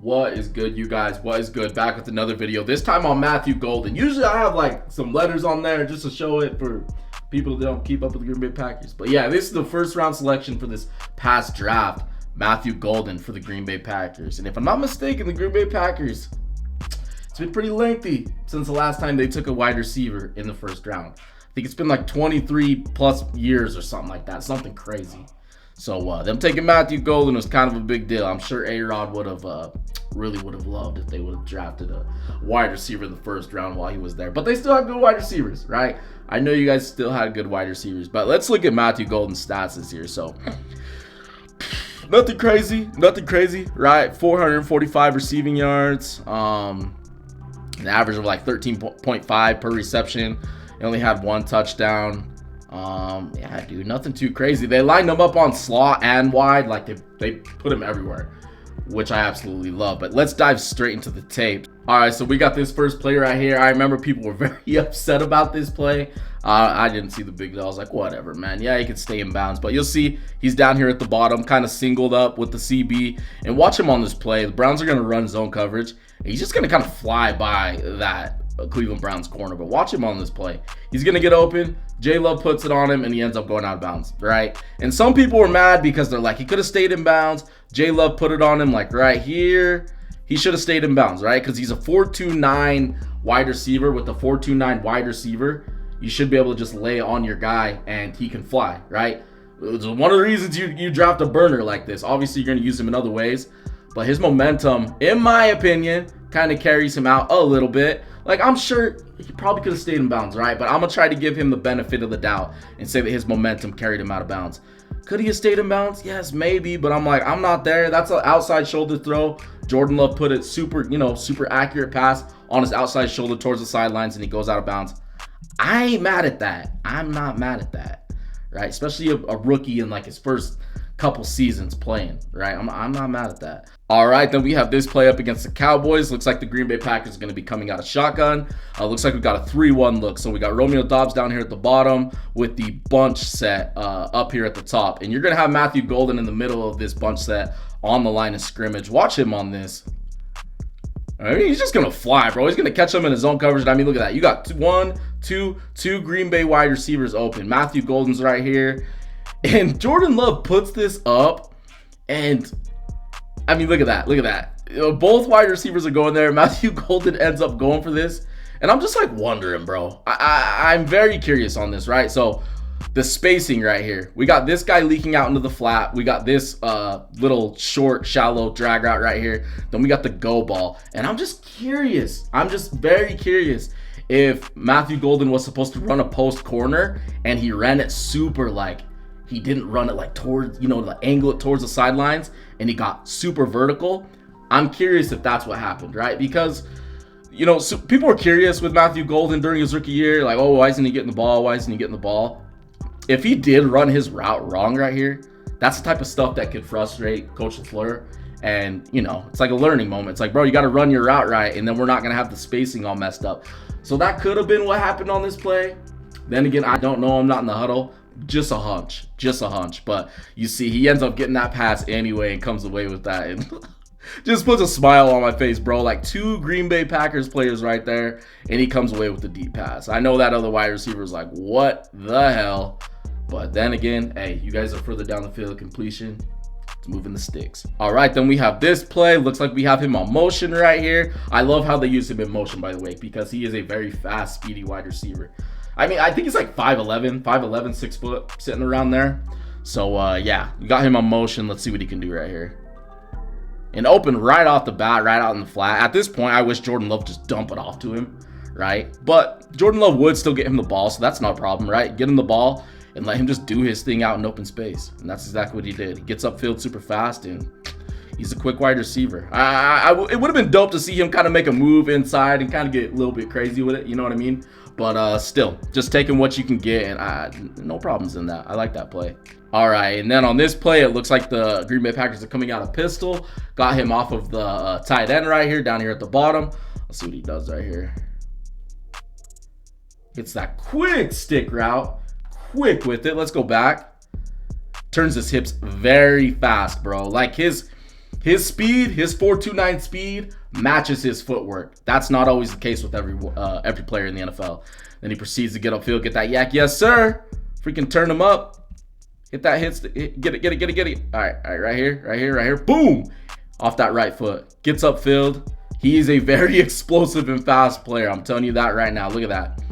What is good, you guys? What is good? Back with another video. This time on Matthew Golden. Usually I have like some letters on there just to show it for people that don't keep up with the Green Bay Packers. But yeah, this is the first round selection for this past draft. Matthew Golden for the Green Bay Packers. And if I'm not mistaken, the Green Bay Packers, it's been pretty lengthy since the last time they took a wide receiver in the first round. I think it's been like 23 plus years or something like that. Something crazy. So them taking Matthew Golden was kind of a big deal. I'm sure A-Rod would have really would have loved if they would have drafted a wide receiver in the first round while he was there. But they still have good wide receivers, right? I know you guys still had good wide receivers. But let's look at Matthew Golden's stats this year. So nothing crazy, right? 445 receiving yards, an average of like 13.5 per reception. He only had one touchdown. Yeah, dude, nothing too crazy. They lined him up on slot and wide, like they put him everywhere, which I absolutely love. But let's dive straight into the tape. All right, so we got this first play right here. I remember people were very upset about this play. I didn't see the big deal. I was like, whatever, man. Yeah, he could stay in bounds. But you'll see he's down here at the bottom, kind of singled up with the CB. And watch him on this play. The Browns are going to run zone coverage. He's just going to kind of fly by that Cleveland Browns corner. But watch him on this play. He's going to get open. J-Love puts it on him, and he ends up going out of bounds, right? And some people were mad because they're like, he could have stayed in bounds. J-Love put it on him, like, right here. He should have stayed in bounds, right? Because he's a 4.29 wide receiver. With the 4.29 wide receiver, you should be able to just lay on your guy, and he can fly, right? It's one of the reasons you draft a burner like this. Obviously, you're going to use him in other ways. But his momentum, in my opinion, kind of carries him out a little bit. Like, I'm sure he probably could have stayed in bounds, right? But I'm going to try to give him the benefit of the doubt and say that his momentum carried him out of bounds. Could he have stayed in bounds? Yes, maybe. But I'm like, I'm not there. That's an outside shoulder throw. Jordan Love put it super accurate pass on his outside shoulder towards the sidelines, and he goes out of bounds. I ain't mad at that. I'm not mad at that, right? Especially a rookie in like his first couple seasons playing, right? I'm not mad at that. All right, then we have this play up against the Cowboys. Looks like the Green Bay Packers are going to be coming out of shotgun. Looks like we got a 3-1 look. So we got Romeo Doubs down here at the bottom with the bunch set up here at the top. And you're going to have Matthew Golden in the middle of this bunch set on the line of scrimmage. Watch him on this. I mean, he's just going to fly, bro. He's going to catch him in his own coverage. I mean, look at that. You got two Green Bay wide receivers open. Matthew Golden's right here. And Jordan Love puts this up, and I mean, look at that. Look at that. Both wide receivers are going there. Matthew Golden ends up going for this, and I'm just like wondering, bro. I'm very curious on this, right? So the spacing right here. We got this guy leaking out into the flat. We got this little short, shallow drag route right here. Then we got the go ball, and I'm just curious. I'm just very curious if Matthew Golden was supposed to run a post corner, and he ran it super like. He didn't run it like towards, the angle it towards the sidelines, and he got super vertical. I'm curious if that's what happened, right? Because, so people were curious with Matthew Golden during his rookie year, like, oh, why isn't he getting the ball? Why isn't he getting the ball? If he did run his route wrong right here, that's the type of stuff that could frustrate Coach LaFleur. And, it's like a learning moment. It's like, bro, you got to run your route right, and then we're not going to have the spacing all messed up. So that could have been what happened on this play. Then again, I don't know. I'm not in the huddle. Just a hunch. But you see, he ends up getting that pass anyway and comes away with that. And just puts a smile on my face, bro. Like two Green Bay Packers players right there, and he comes away with the deep pass. I know that other wide receiver was like, what the hell? But then again, hey, you guys are further down the field of completion. It's moving the sticks. All right, then we have this play. Looks like we have him on motion right here. I love how they use him in motion, by the way, because he is a very fast, speedy wide receiver. I mean, I think he's like 5'11", 6 foot, sitting around there. So, yeah, we got him on motion. Let's see what he can do right here. And open right off the bat, right out in the flat. At this point, I wish Jordan Love just dump it off to him, right? But Jordan Love would still get him the ball, so that's not a problem, right? Get him the ball and let him just do his thing out in open space. And that's exactly what he did. He gets upfield super fast, and he's a quick wide receiver. It would have been dope to see him kind of make a move inside and kind of get a little bit crazy with it, you know what I mean? But still, just taking what you can get, and no problems in that. I like that play. All right, and then on this play, it looks like the Green Bay Packers are coming out of pistol. Got him off of the tight end right here, down here at the bottom. Let's see what he does right here. Hits that quick stick route. Quick with it. Let's go back. Turns his hips very fast, bro. Like his His speed, his 4.29 speed matches his footwork. That's not always the case with every player in the NFL. Then he proceeds to get upfield, get that yak. Yes, sir. Freaking turn him up. Hit that get it. All right, right here. Boom. Off that right foot. Gets upfield. He is a very explosive and fast player. I'm telling you that right now. Look at that.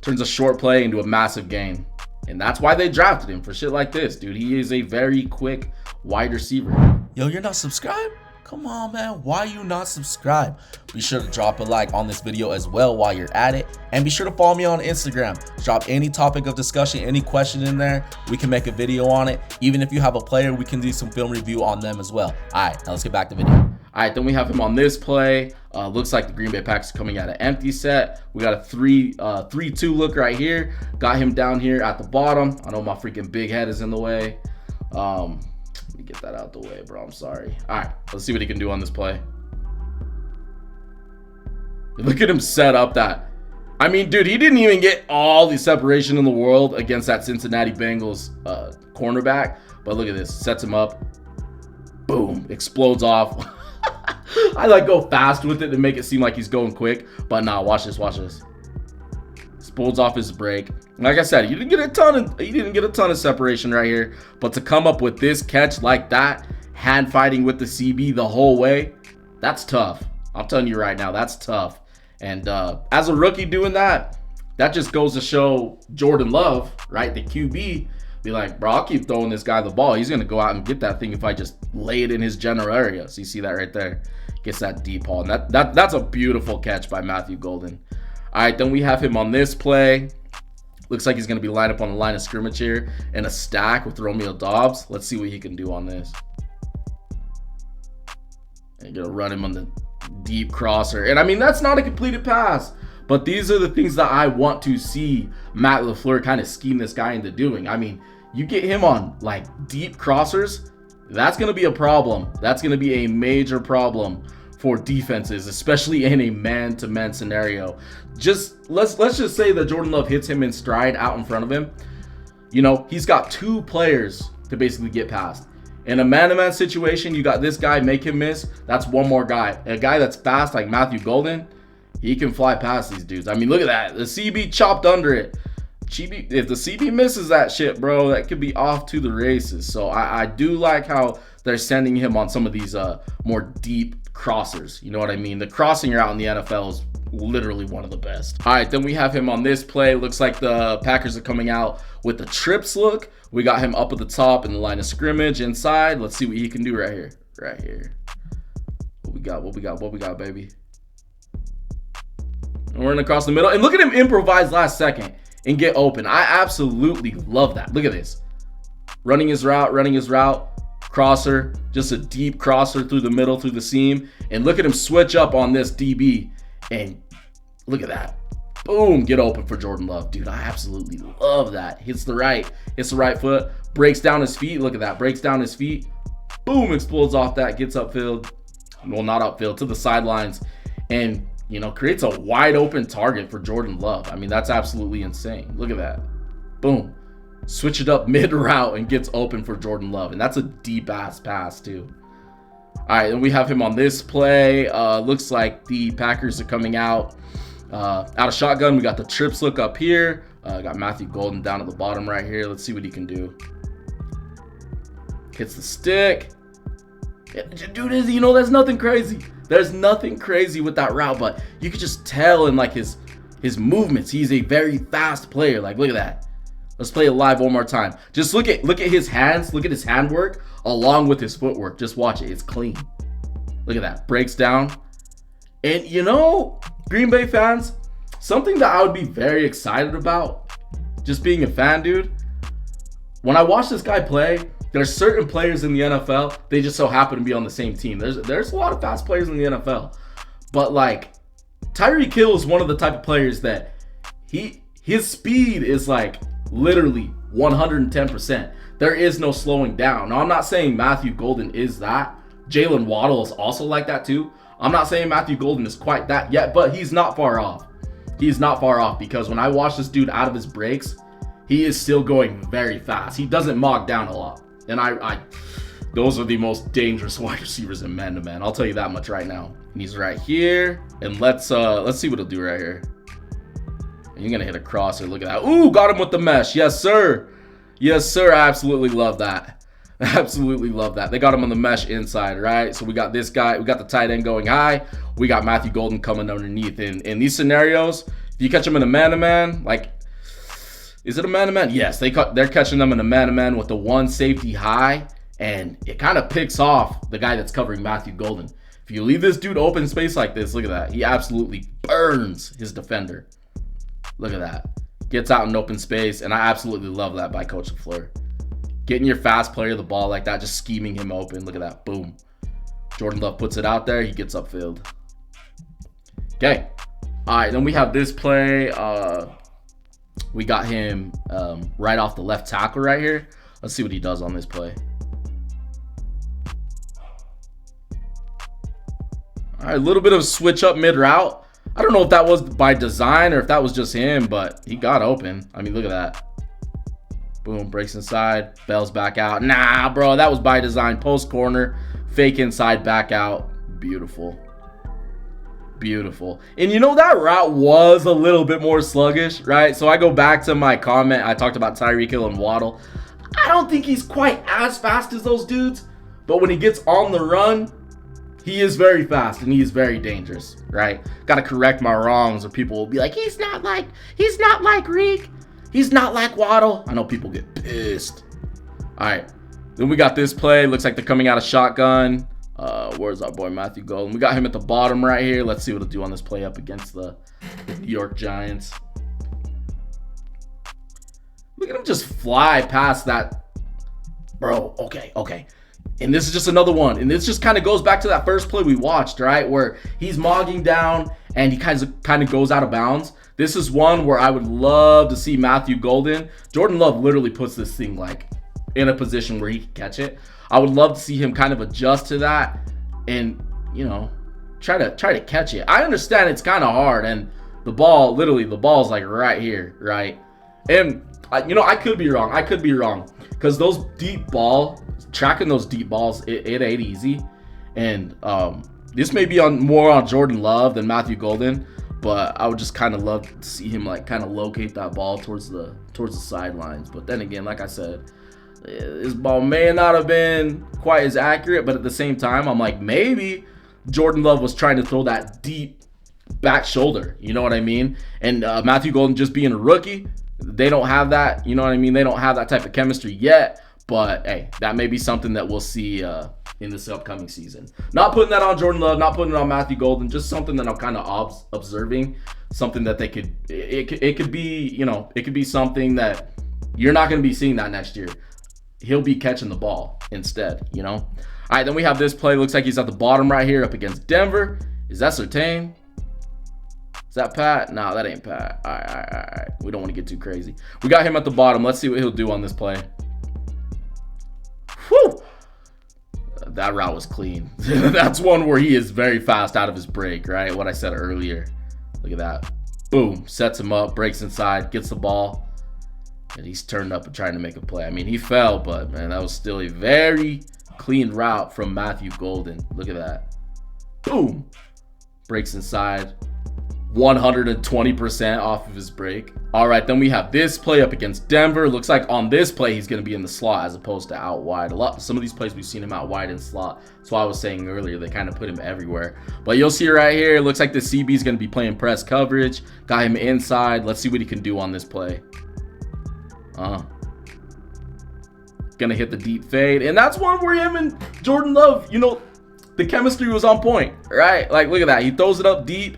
Turns a short play into a massive gain. And that's why they drafted him, for shit like this, dude. He is a very quick wide receiver. Yo, you're not subscribed? Come on, man. Why you not subscribed? Be sure to drop a like on this video as well while you're at it. And be sure to follow me on Instagram. Drop any topic of discussion, any question in there. We can make a video on it. Even if you have a player, we can do some film review on them as well. All right, now let's get back to the video. All right, then we have him on this play. Looks like the Green Bay Packers coming at an empty set. We got a 3-2 look right here. Got him down here at the bottom. I know my freaking big head is in the way. Let me get that out the way, bro. I'm sorry. All right, let's see what he can do on this play. Look at him set up that. I mean, dude, he didn't even get all the separation in the world against that Cincinnati Bengals cornerback. But look at this. Sets him up. Boom. Explodes off. I like go fast with it to make it seem like he's going quick, but nah, watch this. Explodes off his break. Like I said, he didn't get a ton of separation right here, but to come up with this catch like that, hand fighting with the CB the whole way, that's tough. I'm telling you right now, that's tough. And as a rookie doing that, that just goes to show Jordan Love, right, the QB, be like, bro, I'll keep throwing this guy the ball. He's gonna go out and get that thing if I just lay it in his general area. So you see that right there, gets that deep ball, and that's a beautiful catch by Matthew Golden. All right, then we have him on this play. Looks like he's gonna be lined up on the line of scrimmage here in a stack with Romeo Doubs. Let's see what he can do on this. And gonna run him on the deep crosser, and I mean that's not a completed pass. But these are the things that I want to see Matt LaFleur kind of scheme this guy into doing. I mean, you get him on like deep crossers, that's going to be a problem. That's going to be a major problem for defenses, especially in a man-to-man scenario. Let's just say that Jordan Love hits him in stride out in front of him. You know, he's got two players to basically get past. In a man-to-man situation, you got this guy, make him miss. That's one more guy. A guy that's fast like Matthew Golden, he can fly past these dudes. I mean, look at that. The CB chopped under it. If the CB misses that shit, bro, that could be off to the races. So I do like how they're sending him on some of these more deep crossers. You know what I mean? The crossing route in the NFL is literally one of the best. All right, then we have him on this play. Looks like the Packers are coming out with the trips look. We got him up at the top in the line of scrimmage inside. Let's see what he can do right here. Right here. What we got, baby? And running across the middle. And look at him improvise last second and get open. I absolutely love that. Look at this. Running his route. Crosser. Just a deep crosser through the middle, through the seam. And look at him switch up on this DB. And look at that. Boom. Get open for Jordan Love. Dude, I absolutely love that. Hits the right foot. Breaks down his feet. Look at that. Breaks down his feet. Boom. Explodes off that. Gets upfield. Well, not upfield. To the sidelines. And you know, creates a wide open target for Jordan Love. I mean, that's absolutely insane. Look at that. Boom. Switch it up mid route and gets open for Jordan Love. And that's a deep ass pass too. All right, then we have him on this play. Looks like the Packers are coming out of shotgun. We got the trips look up here. Got Matthew Golden down at the bottom right here. Let's see what he can do. Hits the stick. Dude, you know, there's nothing crazy. There's nothing crazy with that route, but you could just tell in like his movements. He's a very fast player. Like, look at that. Let's play it live one more time. Just look at his hands. Look at his handwork along with his footwork. Just watch it. It's clean. Look at that. Breaks down. And you know, Green Bay fans, something that I would be very excited about, just being a fan, dude. When I watch this guy play, there's certain players in the NFL, they just so happen to be on the same team. There's a lot of fast players in the NFL. But like Tyreek Hill is one of the type of players that his speed is like literally 110%. There is no slowing down. Now I'm not saying Matthew Golden is that. Jalen Waddle is also like that too. I'm not saying Matthew Golden is quite that yet, but he's not far off. He's not far off because when I watch this dude out of his breaks, he is still going very fast. He doesn't mog down a lot. And I those are the most dangerous wide receivers in man-to-man. I'll tell you that much right now. And he's right here. And let's see what he'll do right here. And you're gonna hit a crosser. Look at that. Ooh, got him with the mesh. Yes, sir. Yes, sir. I absolutely love that. Absolutely love that. They got him on the mesh inside, right? So we got this guy. We got the tight end going high. We got Matthew Golden coming underneath. In these scenarios, if you catch him in a man-to-man, like, is it a man-to-man? Yes, they're catching them in a man-to-man with the one safety high, and it kind of picks off the guy that's covering Matthew Golden. If you leave this dude open space like this, look at that. He absolutely burns his defender. Look at that. Gets out in open space, and I absolutely love that by Coach LaFleur. Getting your fast player the ball like that, just scheming him open. Look at that. Boom. Jordan Love puts it out there. He gets upfield. Okay. All right, then we have this play. We got him right off the left tackle right here. Let's see what he does on this play. All right, a little bit of a switch up mid-route. I don't know if that was by design or if that was just him, but he got open. I mean, look at that. Boom, breaks inside, bails back out. Nah, bro, that was by design. Post corner, fake inside, back out. Beautiful. Beautiful. And you know, that route was a little bit more sluggish, right? So I go back to my comment. I talked about Tyreek Hill and Waddle. I don't think he's quite as fast as those dudes, but when he gets on the run, he is very fast and he is very dangerous, right? Got to correct my wrongs, or people will be like, he's not like Reek. He's not like Waddle. I know people get pissed. All right. Then we got this play. Looks like they're coming out of shotgun. Where's our boy Matthew Golden? We got him at the bottom right here. Let's see what he'll do on this play up against the New York Giants. Look at him just fly past that. Bro, okay. And this is just another one. And this just kind of goes back to that first play we watched, right? Where he's mogging down and he kind of goes out of bounds. This is one where I would love to see Matthew Golden. Jordan Love literally puts this thing like in a position where he can catch it. I would love to see him kind of adjust to that and, you know, try to catch it. I understand it's kind of hard, and the ball's like right here, right? And I could be wrong because those deep ball, tracking those deep balls, it ain't easy. And this may be more on Jordan Love than Matthew Golden, but I would just kind of love to see him like kind of locate that ball towards the sidelines. But then again, like I said, this ball may not have been quite as accurate, but at the same time, I'm like, maybe Jordan Love was trying to throw that deep back shoulder. You know what I mean? And Matthew Golden just being a rookie, they don't have that. You know what I mean? They don't have that type of chemistry yet. But hey, that may be something that we'll see in this upcoming season. Not putting that on Jordan Love, not putting it on Matthew Golden, just something that I'm kind of observing. Something that it could be, you know, it could be something that you're not going to be seeing that next year. He'll be catching the ball instead, you know. All right, then we have this play. Looks like he's at the bottom right here up against Denver. Is that Surtain? Is that Pat? No, that ain't Pat. All right. We don't want to get too crazy. We got him at the bottom. Let's see what he'll do on this play. Whew. That route was clean. That's one where he is very fast out of his break, right? What I said earlier. Look at that. Boom. Sets him up, breaks inside, gets the ball. And he's turned up and trying to make a play. I mean, he fell, but, man, that was still a very clean route from Matthew Golden. Look at that. Boom. Breaks inside. 120% off of his break. All right, then we have this play up against Denver. Looks like on this play, he's going to be in the slot as opposed to out wide. Some of these plays, we've seen him out wide in slot. So I was saying earlier, they kind of put him everywhere. But you'll see right here, looks like the CB is going to be playing press coverage. Got him inside. Let's see what he can do on this play. Gonna hit the deep fade, and that's one where him and Jordan Love, you know, the chemistry was on point, right? Like, look at that. He throws it up deep.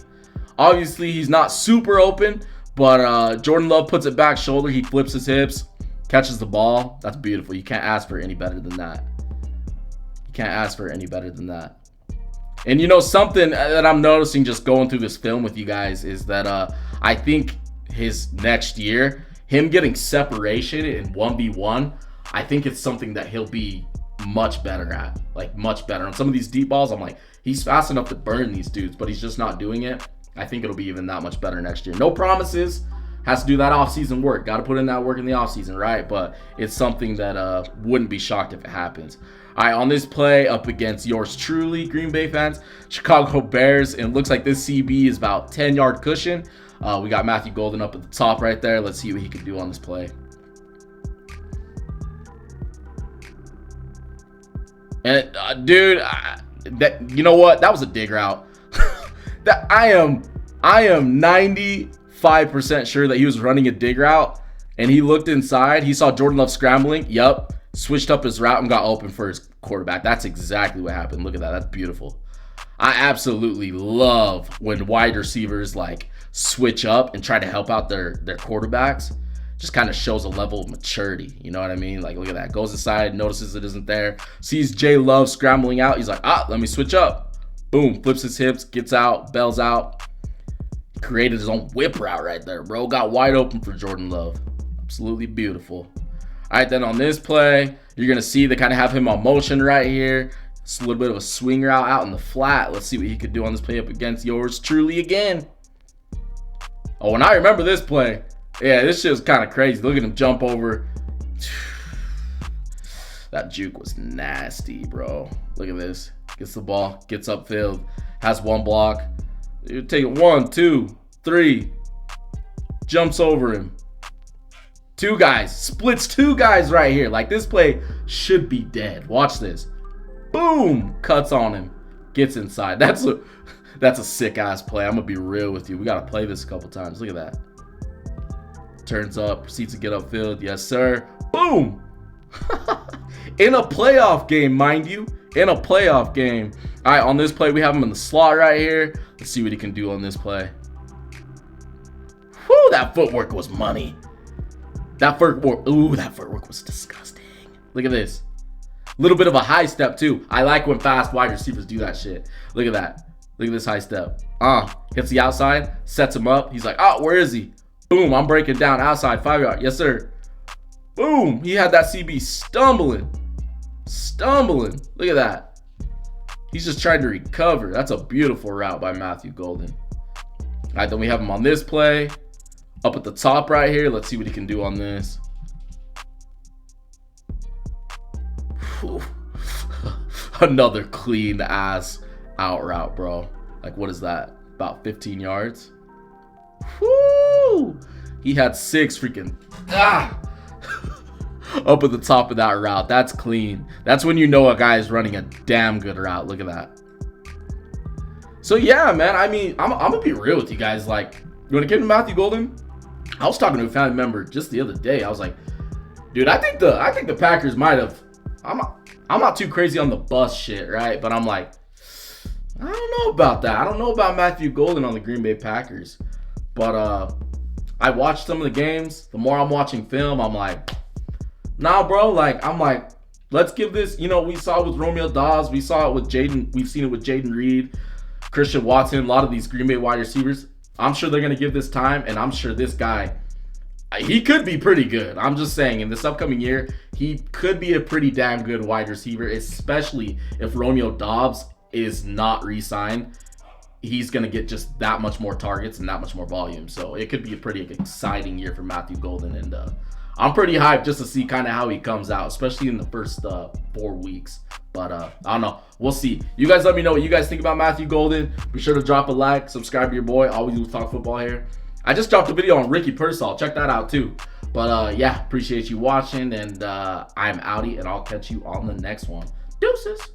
Obviously, he's not super open, but Jordan Love puts it back shoulder. He flips his hips, catches the ball. That's beautiful. You can't ask for any better than that. You can't ask for any better than that. And, you know, something that I'm noticing just going through this film with you guys is that I think his next year, him getting separation in 1v1, I think it's something that he'll be much better at. Like, much better. On some of these deep balls, I'm like, he's fast enough to burn these dudes, but he's just not doing it. I think it'll be even that much better next year. No promises. Has to do that offseason work. Got to put in that work in the offseason, right? But it's something that wouldn't be shocked if it happens. All right, on this play up against yours truly, Green Bay fans, Chicago Bears, and it looks like this CB is about 10-yard cushion. We got Matthew Golden up at the top right there. Let's see what he can do on this play. And dude, that, you know what? That was a dig route. That I am 95% sure that he was running a dig route, and he looked inside. He saw Jordan Love scrambling. Yup, switched up his route and got open for his quarterback. That's exactly what happened. Look at that. That's beautiful. I absolutely love when wide receivers like switch up and try to help out their quarterbacks. Just kind of shows a level of maturity. You know what I mean? Like, look at that. Goes inside, notices it isn't there. Sees Jay Love scrambling out. He's like, let me switch up. Boom. Flips his hips, gets out, bails out. Created his own whip route right there, bro. Got wide open for Jordan Love. Absolutely beautiful. All right, then on this play, you're going to see they kind of have him on motion right here. It's a little bit of a swing route out in the flat. Let's see what he could do on this play up against yours truly again. Oh, and I remember this play. Yeah, this shit was kind of crazy. Look at him jump over. That juke was nasty, bro. Look at this. Gets the ball, gets upfield, has one block. You take it 1, 2, 3. Jumps over him. 2 guys. Splits 2 guys right here. Like, this play should be dead. Watch this. Boom. Cuts on him. Gets inside. That's a sick ass play. I'm gonna be real with you. We gotta play this a couple times. Look at that. Turns up, proceeds to get upfield. Yes, sir. Boom. In a playoff game, mind you. In a playoff game. All right, on this play, we have him in the slot right here. Let's see what he can do on this play. Whew, that footwork was money. That footwork was disgusting. Look at this. A little bit of a high step, too. I like when fast wide receivers do that shit. Look at that. Look at this high step. Hits the outside, sets him up. He's like, where is he? Boom, I'm breaking down outside, 5 yard. Yes, sir. Boom, he had that CB stumbling. Look at that. He's just trying to recover. That's a beautiful route by Matthew Golden. All right, then we have him on this play. Up at the top right here. Let's see what he can do on this. Another clean ass out route, bro. Like, what is that? About 15 yards. Whoo! He had 6 freaking up at the top of that route. That's clean. That's when you know a guy is running a damn good route. Look at that. So yeah, man. I mean, I'm gonna be real with you guys. Like, you want to get to Matthew Golden? I was talking to a family member just the other day. I was like, dude, I think the Packers might have. I'm not too crazy on the bus shit, right? But I'm like, I don't know about that. I don't know about Matthew Golden on the Green Bay Packers. But I watched some of the games. The more I'm watching film, I'm like, nah, bro. Like, I'm like, let's give this. You know, we saw it with Romeo Dobbs. We saw it with Jaden. We've seen it with Jaden Reed, Christian Watson. A lot of these Green Bay wide receivers. I'm sure they're gonna give this time, and I'm sure this guy, he could be pretty good. I'm just saying, in this upcoming year, he could be a pretty damn good wide receiver, especially if Romeo Dobbs is not re-signed. He's going to get just that much more targets and that much more volume. So it could be a pretty exciting year for Matthew Golden. And I'm pretty hyped just to see kind of how he comes out, especially in the first 4 weeks. But I don't know. We'll see. You guys let me know what you guys think about Matthew Golden. Be sure to drop a like, subscribe to your boy. Always will talk football here. I just dropped a video on Ricky Pearsall. Check that out too. But yeah, appreciate you watching. And I'm outie, and I'll catch you on the next one. Deuces.